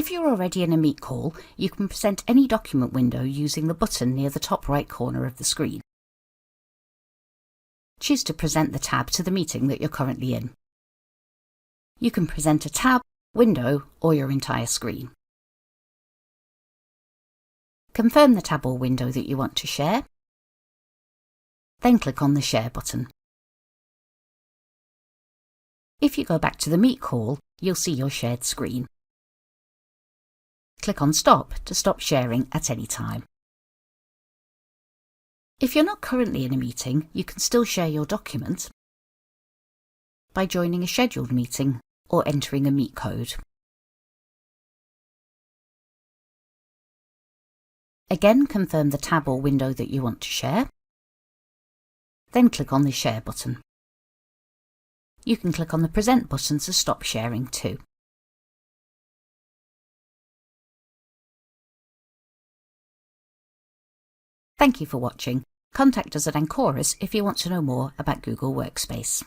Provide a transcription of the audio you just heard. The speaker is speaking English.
If you're already in a Meet call, you can present any document window using the button near the top right corner of the screen. Choose to present the tab to the meeting that you're currently in. You can present a tab, window, or your entire screen. Confirm the tab or window that you want to share, then click on the Share button. If you go back to the Meet call, you'll see your shared screen. Click on Stop to stop sharing at any time. If you're not currently in a meeting, you can still share your document by joining a scheduled meeting or entering a Meet code. Again, confirm the tab or window that you want to share, then click on the Share button. You can click on the Present button to stop sharing too. Thank you for watching. Contact us at Ancoris if you want to know more about Google Workspace.